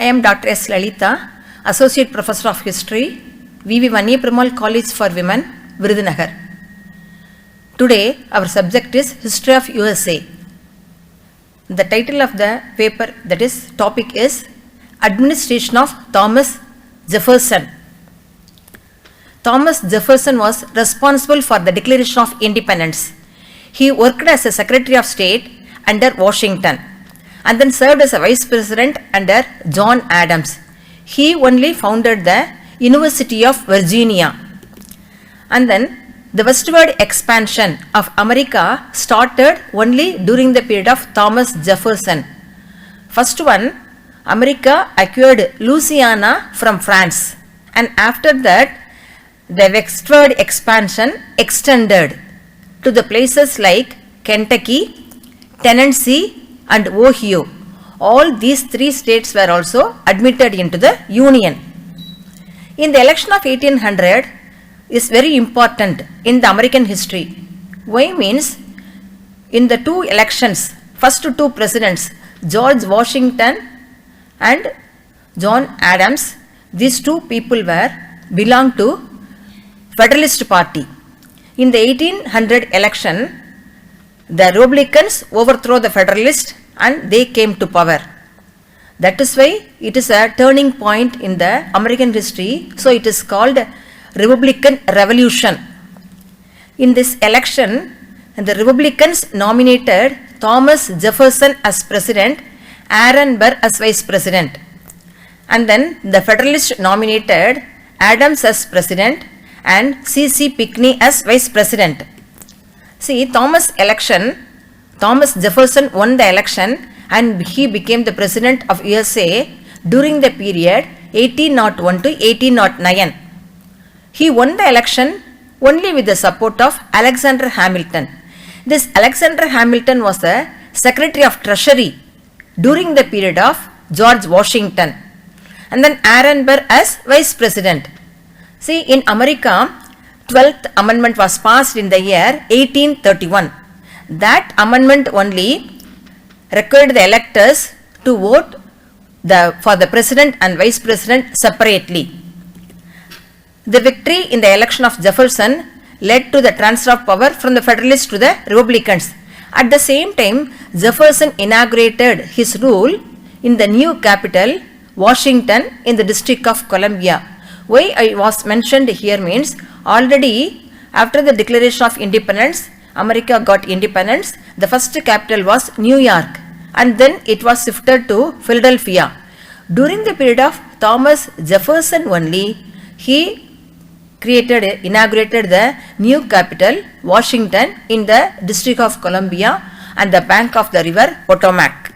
am Dr. S. Lalita, Associate Professor of History, V.V. Vaniya Perumal College for Women, Virudhunagar. Today, our subject is History of USA. The title of the paper, that is, topic is Administration of Thomas Jefferson. Thomas Jefferson was responsible for the Declaration of Independence. He worked as a Secretary of State under Washington and then served as a Vice President under John Adams. He only founded the University of Virginia. And then the westward expansion of America started only during the period of Thomas Jefferson. First one, America acquired Louisiana from France, and after that the westward expansion extended to the places like Kentucky, Tennessee and Ohio. All these three states were also admitted into the Union. In the election of 1800 is very important in the American history. Why means in the two elections, first two presidents, George Washington and John Adams, these two people belonged to Federalist Party. In the 1800 election, the Republicans overthrew the Federalists and they came to power. That is why it is a turning point in the American history. So it is called Republican Revolution. In this election, the Republicans nominated Thomas Jefferson as President, Aaron Burr as Vice President. And then the Federalists nominated Adams as President and C.C. Pinckney as Vice President. See, Thomas Jefferson won the election and he became the President of USA during the period 1801 to 1809. He won the election only with the support of Alexander Hamilton. This Alexander Hamilton was the Secretary of Treasury during the period of George Washington. And then Aaron Burr as Vice President. See, in America, 12th Amendment was passed in the year 1831. That amendment only required the electors to vote for the President and Vice President separately. The victory in the election of Jefferson led to the transfer of power from the Federalists to the Republicans. At the same time, Jefferson inaugurated his rule in the new capital, Washington, in the District of Columbia. Why I was mentioned here means already after the Declaration of Independence, America got independence. The first capital was New York and then it was shifted to Philadelphia. During the period of Thomas Jefferson only, he inaugurated the new capital, Washington, in the District of Columbia and the bank of the river Potomac.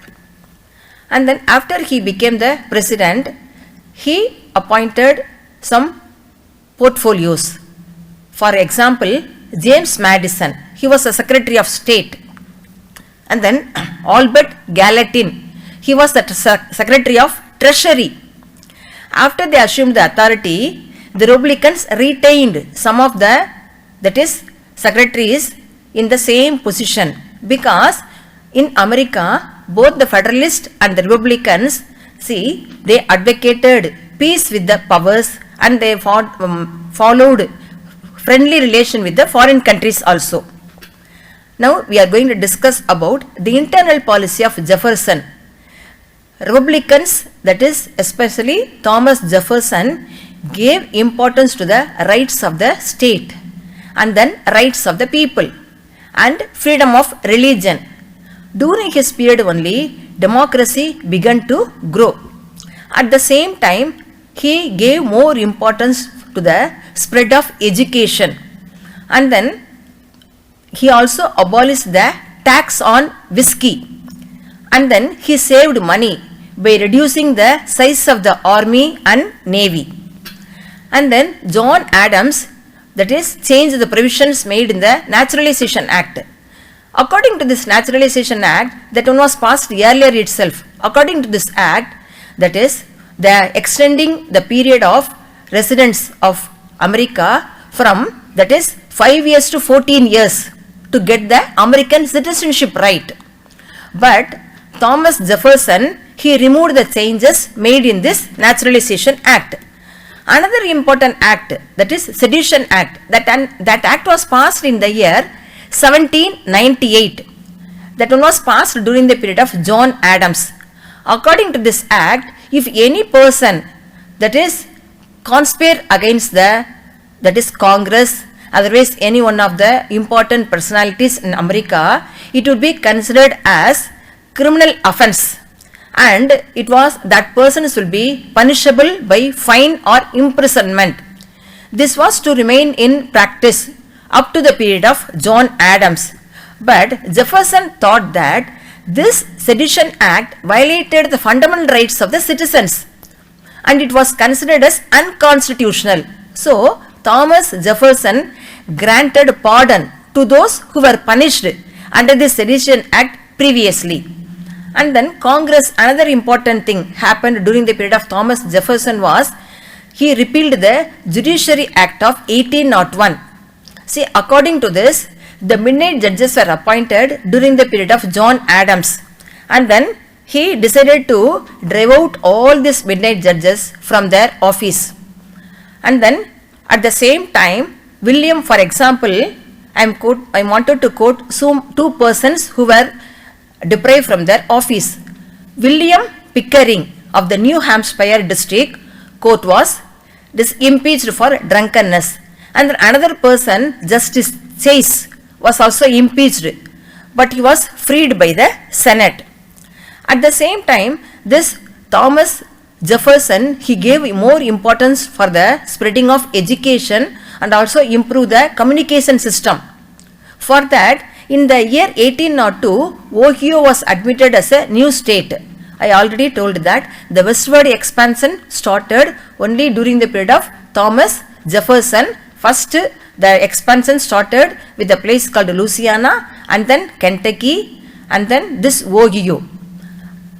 And then after he became the president, he appointed some portfolios. For example, James Madison, he was a Secretary of State. And then Albert Gallatin, he was the Secretary of Treasury. After they assumed the authority, the Republicans retained some of the, that is, secretaries in the same position, because in America, both the Federalists and the Republicans, see, they advocated peace with the powers and they followed friendly relation with the foreign countries also. Now we are going to discuss about the internal policy of Jefferson. Republicans, that is especially Thomas Jefferson, gave importance to the rights of the state and then rights of the people and freedom of religion. During his period only, democracy began to grow. At the same time, he gave more importance to the spread of education, and then he also abolished the tax on whiskey, and then he saved money by reducing the size of the army and navy. And then John Adams, that is, changed the provisions made in the Naturalization Act. According to this Naturalization Act, that one was passed earlier itself. According to this act, that is, the extending the period of residence of America from, that is, 5 years to 14 years to get the American citizenship right. But Thomas Jefferson, he removed the changes made in this Naturalization Act. Another important act, that is Sedition Act, that act was passed in the year 1798. That one was passed during the period of John Adams. According to this act, if any person that is conspire against that is Congress, otherwise any one of the important personalities in America, it would be considered as criminal offense, and it was that persons will be punishable by fine or imprisonment. This was to remain in practice up to the period of John Adams. But Jefferson thought that this Sedition Act violated the fundamental rights of the citizens, and it was considered as unconstitutional. So Thomas Jefferson granted pardon to those who were punished under the Sedition Act previously. And then Congress, another important thing happened during the period of Thomas Jefferson was he repealed the Judiciary Act of 1801. See, according to this, the midnight judges were appointed during the period of John Adams, and then he decided to drive out all these midnight judges from their office. And then at the same time, William, for example, I wanted to quote two persons who were deprived from their office. William Pickering of the New Hampshire district court was impeached for drunkenness, and another person, Justice Chase, was also impeached, but he was freed by the Senate. At the same time, this Thomas Jefferson, he gave more importance for the spreading of education and also improve the communication system. For that, in the year 1802, Ohio was admitted as a new state. I already told that the westward expansion started only during the period of Thomas Jefferson. First, the expansion started with a place called Louisiana, and then Kentucky, and then this Ohio.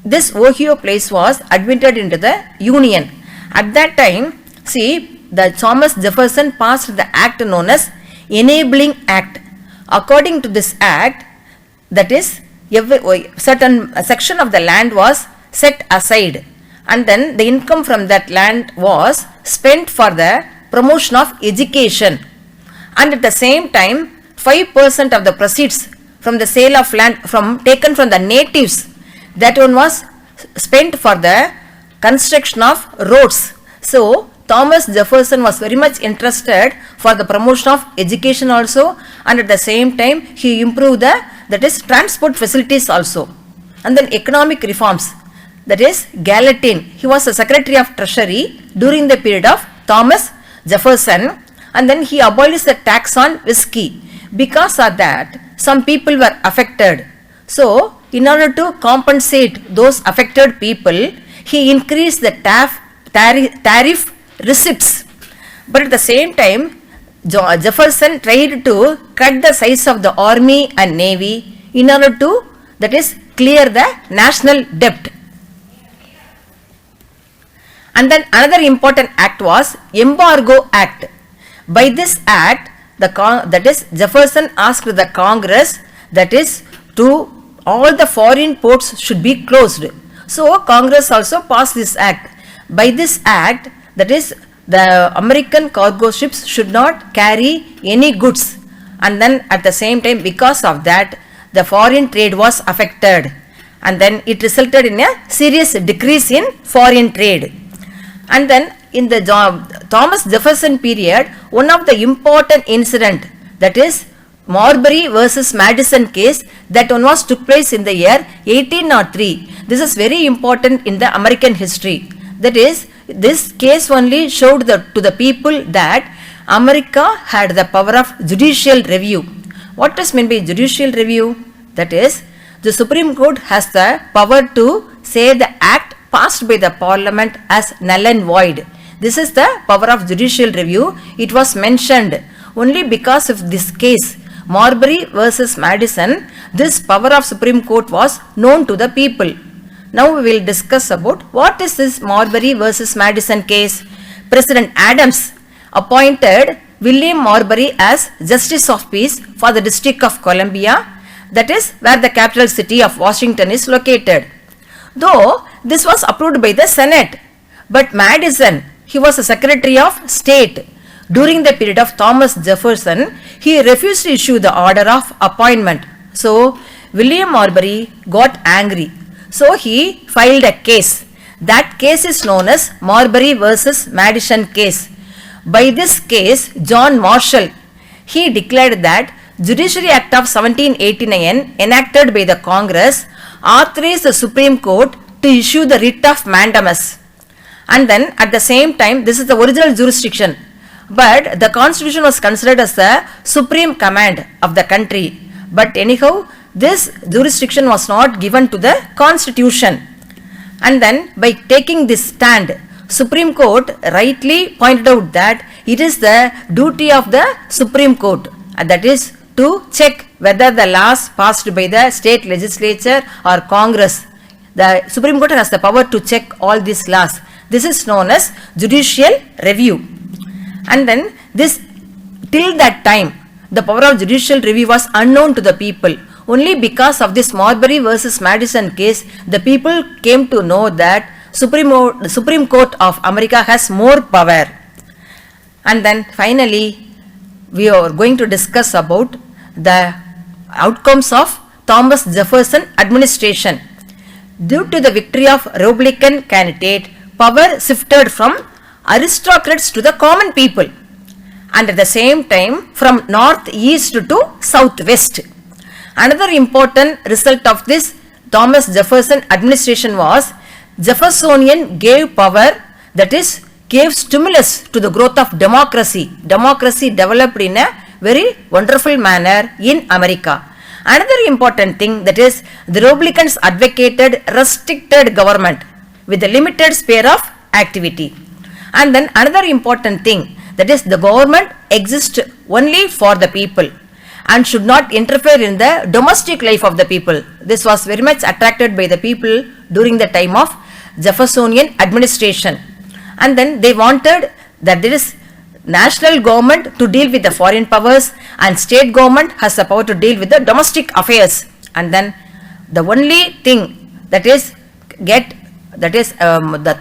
This Ohio place was admitted into the Union. At that time, see, the Thomas Jefferson passed the act known as Enabling Act. According to this act, that is, certain section of the land was set aside, and then the income from that land was spent for the promotion of education, and at the same time 5% of the proceeds from the sale of land taken from the natives, that one was spent for the construction of roads. So Thomas Jefferson was very much interested for the promotion of education also, and at the same time he improved that is transport facilities also. And then economic reforms, that is Gallatin, he was the Secretary of Treasury during the period of Thomas Jefferson, and then he abolished the tax on whiskey. Because of that, some people were affected. So in order to compensate those affected people, he increased the tariff receipts. But at the same time, Jefferson tried to cut the size of the army and navy in order to, that is, clear the national debt. And then another important act was Embargo Act. By this act, that is, Jefferson asked the Congress, that is, to all the foreign ports should be closed. So Congress also passed this act. By this act, that is, the American cargo ships should not carry any goods, and then at the same time, because of that, the foreign trade was affected, and then it resulted in a serious decrease in foreign trade. And then in the Thomas Jefferson period, one of the important incident, that is Marbury versus Madison case, that one was took place in the year 1803. This is very important in the American history. That is, this case only showed to the people that America had the power of judicial review. What does mean by judicial review? That is, the Supreme Court has the power to say the act passed by the Parliament as null and void. This is the power of judicial review. It was mentioned only because of this case, Marbury versus Madison. This power of Supreme Court was known to the people. Now we will discuss about what is this Marbury versus Madison case. President Adams appointed William Marbury as Justice of Peace for the District of Columbia, that is where the capital city of Washington is located. Though this was approved by the Senate. But Madison, he was a Secretary of State. During the period of Thomas Jefferson, he refused to issue the order of appointment. So, William Marbury got angry. So, he filed a case. That case is known as Marbury versus Madison case. By this case, John Marshall, he declared that Judiciary Act of 1789 enacted by the Congress authorized the Supreme Court to issue the writ of mandamus. And then at the same time, this is the original jurisdiction. But the constitution was considered as the supreme command of the country. But anyhow, this jurisdiction was not given to the constitution. And then by taking this stand, Supreme Court rightly pointed out that it is the duty of the Supreme Court, and that is to check whether the laws passed by the state legislature or Congress. The Supreme Court has the power to check all these laws. This is known as judicial review. And then this, till that time, the power of judicial review was unknown to the people. Only because of this Marbury versus Madison case, the people came to know that the Supreme Court of America has more power. And then finally, we are going to discuss about the outcomes of Thomas Jefferson administration. Due to the victory of Republican candidate, power shifted from aristocrats to the common people, and at the same time from northeast to southwest. Another important result of this Thomas Jefferson administration was Jeffersonian gave power, that is, gave stimulus to the growth of democracy. Democracy developed in a very wonderful manner in America. Another important thing, that is, the Republicans advocated restricted government with a limited sphere of activity. And then another important thing, that is, the government exists only for the people and should not interfere in the domestic life of the people. This was very much attracted by the people during the time of Jeffersonian administration. And then they wanted that there is national government to deal with the foreign powers and state government has the power to deal with the domestic affairs. And then the only thing that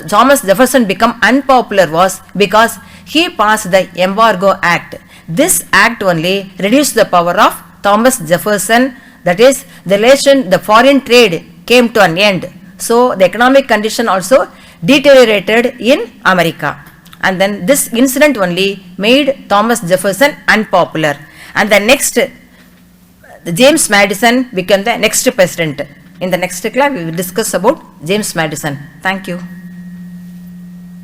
Thomas Jefferson become unpopular was because he passed the Embargo Act. This act only reduced the power of Thomas Jefferson, that is, the foreign trade came to an end. So the economic condition also deteriorated in America. And then this incident only made Thomas Jefferson unpopular. And the next, James Madison became the next president. In the next class, we will discuss about James Madison. Thank you.